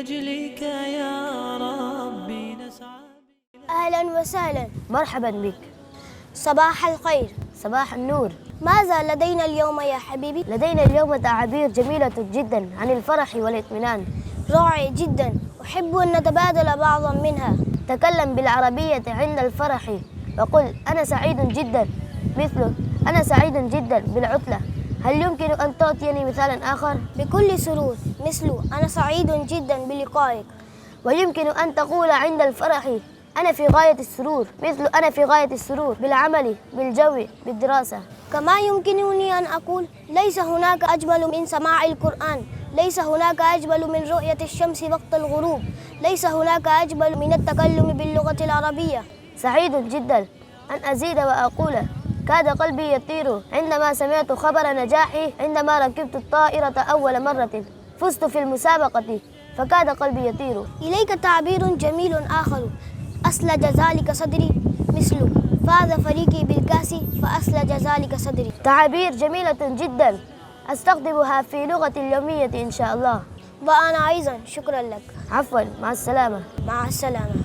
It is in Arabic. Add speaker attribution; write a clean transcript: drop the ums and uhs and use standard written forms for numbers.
Speaker 1: لأجلك يا ربي نسعى.
Speaker 2: أهلا وسهلا.
Speaker 3: مرحبا بك.
Speaker 2: صباح الخير.
Speaker 3: صباح النور.
Speaker 2: ماذا لدينا اليوم يا حبيبي؟
Speaker 3: لدينا اليوم تعابير جميلة جدا عن الفرح والاطمئنان.
Speaker 2: رائع جدا، أحب أن نتبادل بعضا منها.
Speaker 3: تكلم بالعربية عند الفرح وقل أنا سعيد جدا، مثل أنا سعيد جدا بالعطلة. هل يمكن أن تعطيني مثالا آخر؟
Speaker 2: بكل سرور، مثل أنا سعيد جدا بلقائك.
Speaker 3: ويمكن أن تقول عند الفرح أنا في غاية السرور، مثل أنا في غاية السرور بالعمل، بالجو، بالدراسة.
Speaker 2: كما يمكنني أن أقول ليس هناك أجمل من سماع القرآن، ليس هناك أجمل من رؤية الشمس وقت الغروب، ليس هناك أجمل من التكلم باللغة العربية.
Speaker 3: سعيد جدا أن أزيد وأقول كاد قلبي يطير عندما سمعت خبر نجاحي عندما ركبت الطائرة أول مرة، فزت في المسابقة فكاد قلبي يطير.
Speaker 2: إليك تعبير جميل آخر، أسلج ذلك صدري، مثل فاز فريقي بالكأس فأسلج ذلك صدري.
Speaker 3: تعابير جميلة جدا أستخدمها في لغتي اليومية إن شاء الله.
Speaker 2: وأنا أيضا، شكرا لك.
Speaker 3: عفوا، مع السلامة.
Speaker 2: مع السلامة.